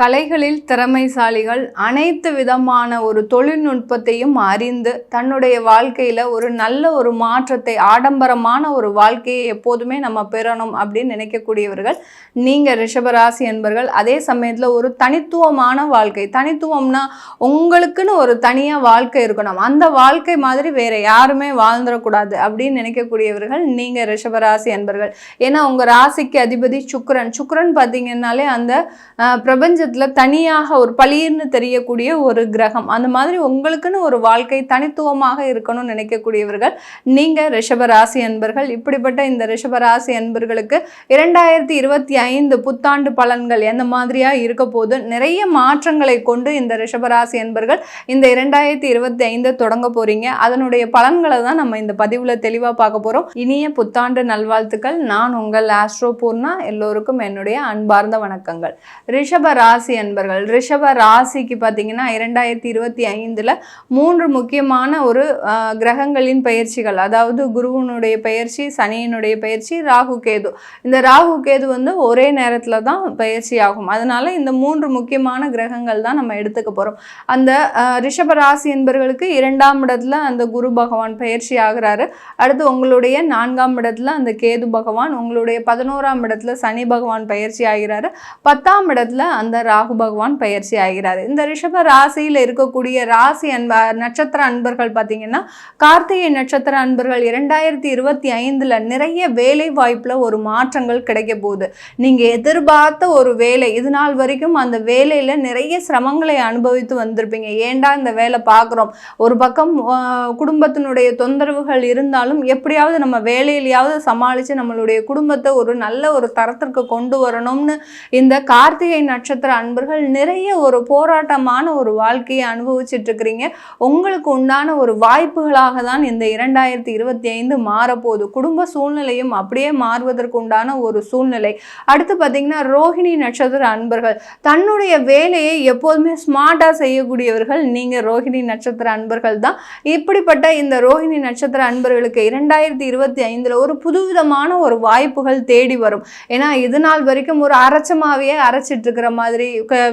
கலைகளில் திறமைசாலிகள் அனைத்து விதமான ஒரு தொழில்நுட்பத்தையும் அறிந்து தன்னுடைய வாழ்க்கையில் ஒரு நல்ல ஒரு மாற்றத்தை, ஆடம்பரமான ஒரு வாழ்க்கையை எப்போதுமே நம்ம பெறணும் அப்படின்னு நினைக்கக்கூடியவர்கள் நீங்கள் ரிஷபராசி என்பர்கள். அதே சமயத்தில் ஒரு தனித்துவமான வாழ்க்கை, தனித்துவம்னா உங்களுக்குன்னு ஒரு தனியாக வாழ்க்கை இருக்கணும், அந்த வாழ்க்கை மாதிரி வேற யாருமே வாழ்ந்துடக்கூடாது அப்படின்னு நினைக்கக்கூடியவர்கள் நீங்கள் ரிஷபராசி என்பர்கள். ஏன்னா உங்கள் ராசிக்கு அதிபதி சுக்கிரன். சுக்கிரன் பார்த்தீங்கன்னாலே அந்த பிரபஞ்ச தனியாக ஒரு பளிர்னு தெரியக்கூடிய ஒரு கிரகம். அந்த மாதிரி உங்களுக்குன்னு ஒரு வாழ்க்கை தனித்துவமாக இருக்கணும்னு நினைக்கக்கூடியவர்கள் நீங்க ரிஷபராசி அன்பர்கள். இப்படிப்பட்ட இந்த ரிஷபராசி அன்பர்களுக்கு 2025 புத்தாண்டு பலன்கள் எந்த மாதிரியா இருக்க போது, நிறைய மாற்றங்களை கொண்டு இந்த ரிஷபராசி அன்பர்கள் இந்த 2025 தொடங்க போறீங்க. அதனுடைய பலன்களை தான் நம்ம இந்த பதிவுல தெளிவா பார்க்க போறோம். இனிய புத்தாண்டு நல்வாழ்த்துக்கள். நான் உங்கள் ஆஸ்ட்ரோ பூர்ணா. எல்லோருக்கும் என்னுடைய அன்பார்ந்த வணக்கங்கள். ரிஷபராசி அன்பர்கள், ரிஷப ராசிக்கு பார்த்தீங்கன்னா 2025 3 முக்கியமான ஒரு கிரகங்களின் பயிற்சிகள், அதாவது குருவனுடைய பயிற்சி, சனியினுடைய பயிற்சி, ராகு கேது. இந்த ராகு கேது ஒரே நேரத்தில் தான் பயிற்சி ஆகும். அதனால இந்த 3 முக்கியமான கிரகங்கள் தான் நம்ம எடுத்துக்க போகிறோம். அந்த ரிஷப ராசி என்பவர்களுக்கு 2ஆம் இடத்துல அந்த குரு பகவான் பயிற்சி ஆகிறாரு. அடுத்து உங்களுடைய 4ஆம் இடத்துல அந்த கேது பகவான், உங்களுடைய 11ஆம் இடத்துல சனி பகவான் பயிற்சி ஆகிறாரு. 10ஆம் இடத்துல அந்த ராகு பகவான் பயிற்சி ஆகிறார். இந்த ரிஷப ராசியில் இருக்கக்கூடிய ராசி நட்சத்திர அன்பர்கள் பார்த்தீங்கன்னா கார்த்திகை நட்சத்திர அன்பர்கள் 2025 நிறைய வேலை வாய்ப்புல ஒரு மாற்றங்கள் கிடைக்க போகுது. நீங்க எதிர்பார்த்த ஒரு வேலை, இது நாள் வரைக்கும் அந்த வேலையில நிறைய சிரமங்களை அனுபவித்து வந்திருப்பீங்க. ஏண்டா இந்த வேலை பார்க்குறோம், ஒரு பக்கம் குடும்பத்தினுடைய தொந்தரவுகள் இருந்தாலும் எப்படியாவது நம்ம வேலையிலையாவது சமாளித்து நம்மளுடைய குடும்பத்தை ஒரு நல்ல ஒரு தரத்திற்கு கொண்டு வரணும்னு இந்த கார்த்திகை நட்சத்திர அன்பர்கள் நிறைய ஒரு போராட்டமான ஒரு வாழ்க்கையை அனுபவிச்சுட்டு இருக்கிறீங்க. உங்களுக்கு உண்டான ஒரு வாய்ப்புகளாக தான் இந்த 2025 மாறப்போகுது. குடும்ப சூழ்நிலையும் அப்படியே மாறுவதற்கு உண்டான ஒரு சூழ்நிலை. அடுத்து பார்த்தீங்கன்னா ரோஹிணி நட்சத்திர அன்பர்கள், தன்னுடைய வேலையை எப்போதுமே ஸ்மார்ட்டாக செய்யக்கூடியவர்கள் நீங்கள் ரோஹிணி நட்சத்திர அன்பர்கள் தான். இப்படிப்பட்ட இந்த ரோஹிணி நட்சத்திர அன்பர்களுக்கு 2025 ஒரு புதுவிதமான ஒரு வாய்ப்புகள் தேடி வரும். ஏன்னா இது நாள் வரைக்கும் ஒரு அரைச்சமாவே அரைச்சிட்டு இருக்கிற மாதிரி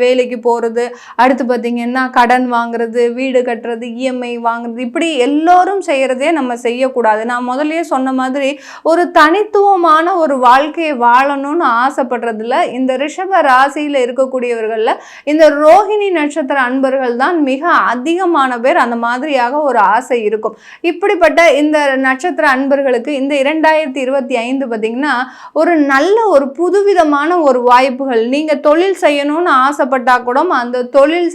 வேலைக்கு போகிறது, அடுத்து பார்த்தீங்கன்னா கடன் வாங்குறது, வீடு கட்டுறது, இஎம்ஐ வாங்குறது, இப்படி எல்லோரும் செய்கிறதே நம்ம செய்யக்கூடாது. நான் முதலே சொன்ன மாதிரி ஒரு தனித்துவமான ஒரு வாழ்க்கையை வாழணும்னு ஆசைப்படுறதுல இந்த ரிஷப ராசியில் இருக்கக்கூடியவர்களில் இந்த ரோஹிணி நட்சத்திர அன்பர்கள் தான் மிக அதிகமான பேர் அந்த மாதிரியாக ஒரு ஆசை இருக்கும். இப்படிப்பட்ட இந்த நட்சத்திர அன்பர்களுக்கு இந்த 2025 பார்த்தீங்கன்னா ஒரு நல்ல ஒரு புதுவிதமான ஒரு வாய்ப்புகள், நீங்கள் தொழில் செய்யணும்னு ஆசைப்பட்டா கூட அந்த தொழில்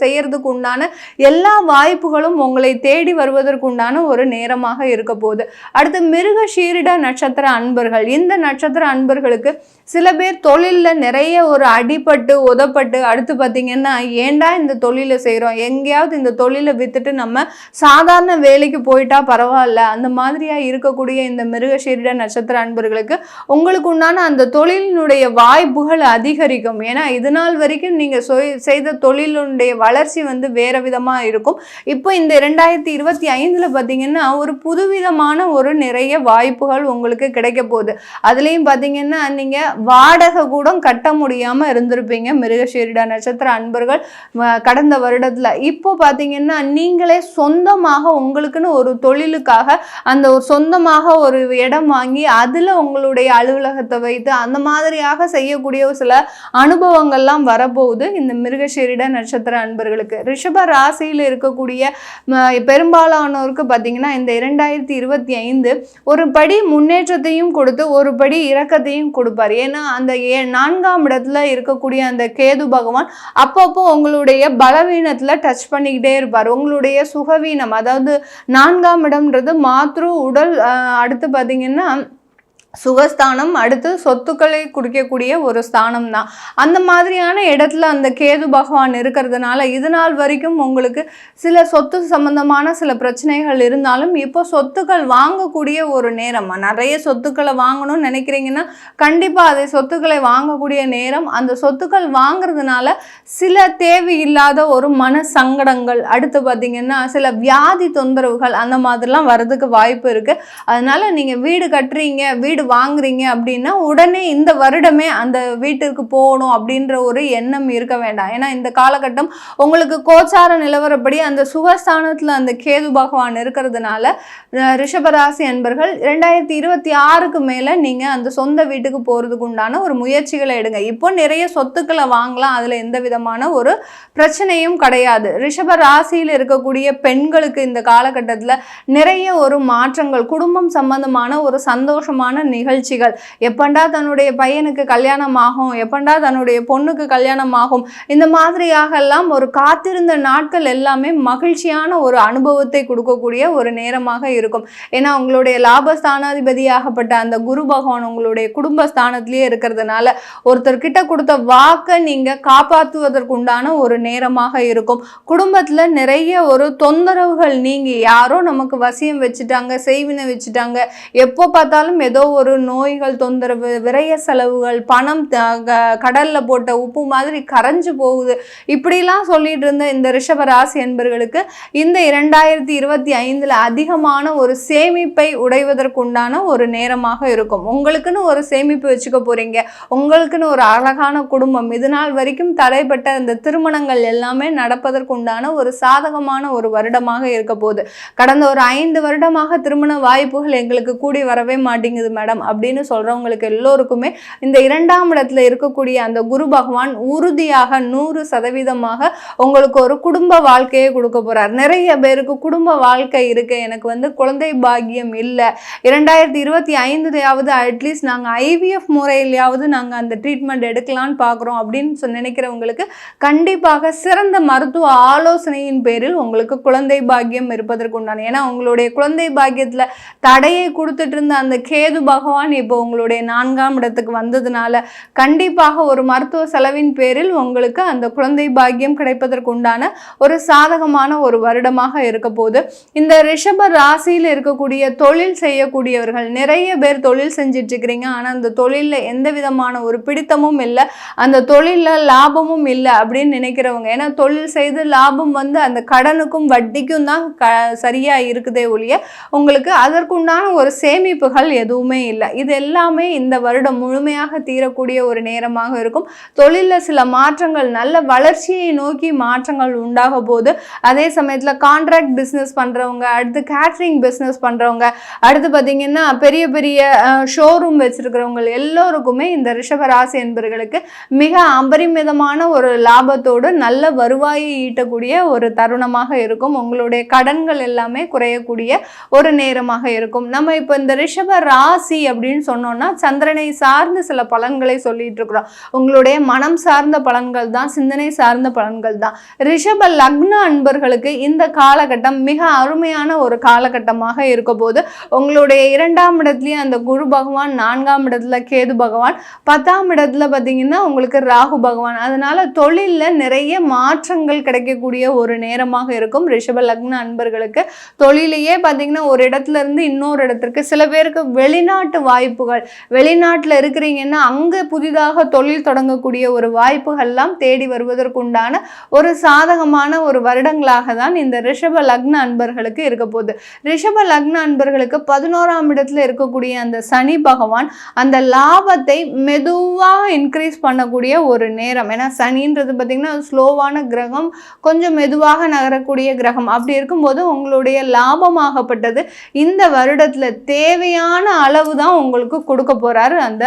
செய்யறதுக்கு உண்டான எல்லா வாய்ப்புகளும் உங்களை தேடி வருவதற்கு உண்டான ஒரு நேரமாக இருக்க போகுது. அடுத்து மிருகசீரிட நட்சத்திர அன்பர்கள், இந்த நட்சத்திர அன்பர்களுக்கு சில பேர் தொழிலில் நிறைய ஒரு அடிபட்டு உதப்பட்டு, அடுத்து பார்த்தீங்கன்னா ஏண்டா இந்த தொழிலை செய்கிறோம், எங்கேயாவது இந்த தொழிலை வித்துட்டு நம்ம சாதாரண வேலைக்கு போயிட்டா பரவாயில்ல, அந்த மாதிரியா இருக்கக்கூடிய இந்த மிருகசீரிட நட்சத்திர அன்பர்களுக்கு உங்களுக்கு உண்டான அந்த தொழிலினுடைய வாய்ப்புகள் அதிகரிக்கும். ஏன்னா இது நாள் வரைக்கும் நீங்கள் செய்த தொழிலுடைய வளர்ச்சி வேற விதமாக இருக்கும். இப்போ இந்த 2025 பார்த்தீங்கன்னா ஒரு புதுவிதமான ஒரு நிறைய வாய்ப்புகள் உங்களுக்கு கிடைக்க போகுது. அதுலேயும் பார்த்தீங்கன்னா நீங்கள் வாடகை கூட கட்ட முடியாமல் இருந்திருப்பீங்க மிருகசீரிட நட்சத்திர அன்பர்கள் கடந்த வருடத்தில். இப்போ பார்த்தீங்கன்னா நீங்களே சொந்தமாக உங்களுக்குன்னு ஒரு தொழிலுக்காக அந்த ஒரு சொந்தமாக ஒரு இடம் வாங்கி அதில் உங்களுடைய அலுவலகத்தை வைத்து அந்த மாதிரியாக செய்யக்கூடிய சில அனுபவங்கள்லாம் வரப்போகுது இந்த மிருகசீரிட நட்சத்திர அன்பர்களுக்கு. ரிஷப ராசியில் இருக்கக்கூடிய பெரும்பாலானோருக்கு பார்த்தீங்கன்னா இந்த 2025 ஒரு படி முன்னேற்றத்தையும் கொடுத்து ஒரு படி இரக்கத்தையும் கொடுப்பார். ஏன்னா அந்த 4ஆம் இடத்துல இருக்கக்கூடிய அந்த கேது பகவான் அப்பப்போ உங்களுடைய பலவீனத்துல டச் பண்ணிக்கிட்டே இருப்பார். உங்களுடைய சுகவீனம், அதாவது 4ஆம் இடம்ன்றது மாத்ரு உடல், அடுத்து பார்த்தீங்கன்னா சுகஸ்தானம், அடுத்து சொத்துக்களை குடிக்கக்கூடிய ஒரு ஸ்தானம் தான். அந்த மாதிரியான இடத்துல அந்த கேது பகவான் இருக்கிறதுனால இது நாள் வரைக்கும் உங்களுக்கு சில சொத்து சம்பந்தமான சில பிரச்சனைகள் இருந்தாலும் இப்போ சொத்துக்கள் வாங்கக்கூடிய ஒரு நேரம், நிறைய சொத்துக்களை வாங்கணும்னு நினைக்கிறீங்கன்னா கண்டிப்பாக அதை சொத்துக்களை வாங்கக்கூடிய நேரம். அந்த சொத்துக்கள் வாங்குறதுனால சில தேவையில்லாத ஒரு மன சங்கடங்கள், அடுத்து பார்த்தீங்கன்னா சில வியாதி தொந்தரவுகள் அந்த மாதிரிலாம் வர்றதுக்கு வாய்ப்பு இருக்குது. அதனால நீங்கள் வீடு கட்டுறீங்க, வீடு வீடு வாங்குறீங்க அப்படின்னா உடனே இந்த வருடமே அந்த வீட்டிற்கு போகணும் அப்படின்ற ஒரு எண்ணம் இருக்க வேண்டாம். ஏன்னா இந்த காலகட்டம் உங்களுக்கு கோச்சார நிலவரப்படி அந்த சுகஸ்தானத்தில் அந்த கேது பகவான் இருக்கிறதுனால ரிஷபராசி அன்பர்கள் 2026க்கு மேலே நீங்கள் அந்த சொந்த வீட்டுக்கு போகிறதுக்கு உண்டான ஒரு முயற்சிகளை எடுங்க. இப்போ நிறைய சொத்துக்களை வாங்கலாம், அதில் எந்த விதமான ஒரு பிரச்சனையும் கிடையாது. ரிஷப ராசியில் இருக்கக்கூடிய பெண்களுக்கு இந்த காலகட்டத்தில் நிறைய ஒரு மாற்றங்கள், குடும்பம் சம்பந்தமான ஒரு சந்தோஷமான நிகழ்ச்சிகள், எப்பண்டா தன்னுடைய பையனுக்கு கல்யாணம் ஆகும், எப்பண்டா தன்னுடைய பொண்ணுக்கு கல்யாணம் ஆகும், இந்த மாதிரியாக எல்லாம் ஒரு காத்திருந்த நாட்கள் எல்லாமே மகிழ்ச்சியான ஒரு அனுபவத்தை கொடுக்கக்கூடிய ஒரு நேரமாக இருக்கும். ஏன்னா உங்களுடைய லாபஸ்தானாதிபதியாகப்பட்ட அந்த குரு பகவான் உங்களுடைய குடும்பஸ்தானத்திலேயே இருக்கிறதுனால ஒருத்தர்கிட்ட கொடுத்த வாக்கை நீங்க காப்பாற்றுவதற்குண்டான ஒரு நேரமாக இருக்கும். குடும்பத்துல நிறைய ஒரு தொந்தரவுகள் நீங்கி, யாரோ நமக்கு வசியம் வச்சுட்டாங்க, செய்வினை வச்சுட்டாங்க, எப்போ பார்த்தாலும் ஏதோ ஒரு நோய்கள், தொந்தரவு, விரைய செலவுகள், பணம் கடல்ல போட்ட உப்பு மாதிரி கரைஞ்சு போகுது, இப்படிலாம் சொல்லிட்டு இருந்த இந்த ரிஷப ராசி என்பர்களுக்கு இந்த 2025 அதிகமான ஒரு சேமிப்பை உடைவதற்குண்டான ஒரு நேரமாக இருக்கும். உங்களுக்குன்னு ஒரு சேமிப்பு வச்சுக்க போறீங்க, உங்களுக்குன்னு ஒரு அழகான குடும்பம், இது நாள் வரைக்கும் தடைப்பட்ட அந்த திருமணங்கள் எல்லாமே நடப்பதற்குண்டான ஒரு சாதகமான ஒரு வருடமாக இருக்க போகுது. கடந்த ஒரு 5 வருடமாக திருமண வாய்ப்புகள் எங்களுக்கு கூடி வரவே மாட்டேங்குது மேடம் அப்படின்னு சொல்றவங்களுக்கு எல்லோருக்குமே இந்த 2ஆம் இடத்துல இருக்கக்கூடிய அந்த குரு பகவான் உறுதியாக 100% உங்களுக்கு ஒரு குடும்ப வாழ்க்கையை கொடுக்க போறார். நிறைய பேருக்கு குடும்ப வாழ்க்கை இருக்கு, எனக்கு குழந்தை பாக்கியம் இல்லை, 2025 அட்லீஸ்ட் நாங்கள் IVF முறையிலையாவது நாங்கள் அந்த ட்ரீட்மெண்ட் எடுக்கலான்னு பார்க்குறோம் அப்படின்னு நினைக்கிறவங்களுக்கு கண்டிப்பாக சிறந்த மருத்துவ ஆலோசனையின் பேரில் உங்களுக்கு குழந்தை பாக்கியம் இருப்பதற்கு உண்டான, ஏன்னா உங்களுடைய குழந்தை பாக்கியத்தில் தடையை கொடுத்துட்டு இருந்த அந்த கேது பகவான் இப்போ உங்களுடைய 4ஆம் இடத்துக்கு வந்ததுனால கண்டிப்பாக ஒரு மருத்துவ செலவின் பேரில் உங்களுக்கு அந்த குழந்தை பாக்கியம் கிடைப்பதற்கு உண்டான ஒரு சாதகமான ஒரு வருடமாக இருக்க போது. இந்த ரிஷப ராசியில் இருக்கக்கூடிய தொழில் செய்யக்கூடியவர்கள் நிறைய பேர் தொழில் செஞ்சிட்டு இருக்கிறீங்க, ஆனால் அந்த தொழிலில் எந்த விதமான ஒரு பிடித்தமும் இல்லை, அந்த தொழிலில் லாபமும் இல்லை அப்படின்னு நினைக்கிறவங்க, ஏன்னா தொழில் செய்து லாபம் அந்த கடனுக்கும் வட்டிக்கும் தான் சரியா இருக்குதே ஒழிய உங்களுக்கு அதற்குண்டான ஒரு சேமிப்புகள் எதுவுமே இல்லை. இது எல்லாமே இந்த வருடம் முழுமையாக தீரக்கூடிய ஒரு நேரமாக இருக்கும். தொழிலில் சில மாற்றங்கள், நல்ல வளர்ச்சியை நோக்கி மாற்றங்கள் உண்டாக போது. அதே சமயத்தில் கான்ட்ராக்ட் பிஸ்னஸ் பண்றவங்க, அடுத்து கேட்ரிங் பிஸ்னஸ் பண்றவங்க, அடுத்து பார்த்தீங்கன்னா பெரிய பெரிய ஷோரூம் வச்சிருக்கிறவங்க எல்லோருக்குமே இந்த ரிஷபராசி என்பவர்களுக்கு மிக அபரிமிதமான ஒரு லாபத்தோடு நல்ல வருவாயை ஈட்டக்கூடிய ஒரு தருணமாக இருக்கும். உங்களுடைய கடன்கள் எல்லாமே குறையக்கூடிய ஒரு நேரமாக இருக்கும். நம்ம இப்போ இந்த ரிஷப ராசி அப்படின்னு சொன்னோம்னா சந்திரனை சார்ந்து சில பலன்களை சொல்லிட்டு இருக்கிறோம். உங்களுடைய மனம் சார்ந்த பலன்கள் தான், சிந்தனை சார்ந்த பலன்கள் தான். ரிஷப லக்ன அன்பர்களுக்கு இந்த காலகட்டம் மிக அருமையான ஒரு காலகட்டமாக இருக்க போது. உங்களுடைய 2ஆம் இடத்துலயும் அந்த குரு பகவான், 4ஆம் இடத்துல கேது பகவான், 10ஆம் இடத்துல பார்த்தீங்கன்னா உங்களுக்கு ராகு பகவான். அதனால தொழிலில் நிறைய மாற்றங்கள் கிடைக்கக்கூடிய ஒரு நேரமாக இருக்கும் ரிஷப லக்ன அன்பர்களுக்கு. தொழிலையே பார்த்தீங்கன்னா ஒரு இடத்துல இருந்து இன்னொரு இடத்திற்கு, சில பேருக்கு வெளிநாட்டு வாய்ப்புகள், வெளிநாட்டில் இருக்கிறீங்கன்னா அங்கே புதிதாக தொழில் தொடங்கக்கூடிய ஒரு வாய்ப்புகள்லாம் தேடி வருவதற்குண்டான ஒரு சாதகமான ஒரு வருடங்களாக தான் இந்த ரிஷப லக்ன அன்பர்களுக்கு இருக்க போகுது. ரிஷப லக்ன அன்பர்களுக்கு 11ஆம் இடத்துல இருக்கக்கூடிய அந்த சனி பகவான் அந்த லாபத்தை மெதுவாக இன்க்ரீஸ் பண்ணக்கூடிய ஒரு நேரம். ஏன்னா சனின்றது பார்த்தீங்கன்னா ஸ்லோவான கிரகம், கொஞ்சம் மெதுவாக நகரக்கூடிய கிரகம். அப்படி இருக்கும்போது உங்களுடைய லாபமாகப்பட்டது இந்த வருடத்துல தேவையான அளவு தான் உங்களுக்கு கொடுக்க போறாரு அந்த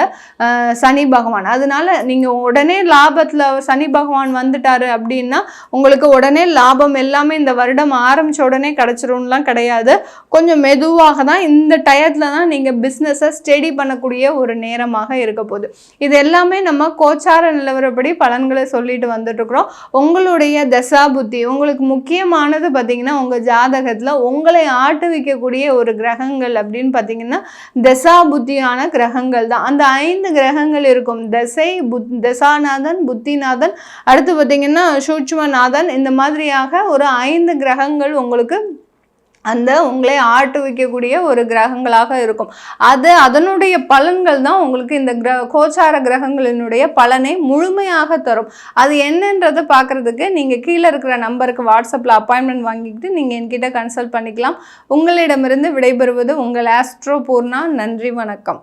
சனி பகவான். அதனால நீங்க உடனே லாபத்துல சனி பகவான் வந்துட்டாரு அப்படின்னா உங்களுக்கு உடனே லாபம் எல்லாமே இந்த வருடம் ஆரம்பிச்ச உடனே கிடைச்சிரும்லாம் கிடையாது. கொஞ்சம் மெதுவாக தான், இந்த டயத்துல தான் நீங்க பிஸ்னஸை ஸ்டடி பண்ணக்கூடிய ஒரு நேரமாக இருக்க போகுது. இது எல்லாமே நம்ம கோச்சார நிலவரப்படி பலன்களை சொல்லிட்டு வந்துட்டு இருக்கிறோம். உங்களுடைய தசா புத்தி, உங்களுக்கு முக்கியமானது பார்த்தீங்கன்னா உங்க ஜாதகத்துல உங்களை ஆட்டுவிக்கக்கூடிய ஒரு கிரகங்கள் அப்படின்னு பார்த்தீங்கன்னா தசா புத்தியான கிரகங்கள் தான். அந்த 5 கிரகங்கள் இருக்கும். தசாநாதன், புத்திநாதன், அடுத்து பார்த்தீங்கன்னா சூட்சுமநாதன், இந்த மாதிரியாக ஒரு 5 கிரகங்கள் உங்களுக்கு அந்த உங்களை ஆட்டு வைக்கக்கூடிய ஒரு கிரகங்களாக இருக்கும். அதனுடைய பலன்கள் தான் உங்களுக்கு இந்த கோச்சார கிரகங்களினுடைய பலனை முழுமையாக தரும். அது என்னன்றதை பார்க்குறதுக்கு நீங்கள் கீழே இருக்கிற நம்பருக்கு வாட்ஸ்அப்பில் அப்பாயின்மெண்ட் வாங்கிக்கிட்டு நீங்கள் என்கிட்ட கன்சல்ட் பண்ணிக்கலாம். உங்களிடமிருந்து விடைபெறுவது உங்கள் ஆஸ்ட்ரோ பூர்ணா. நன்றி, வணக்கம்.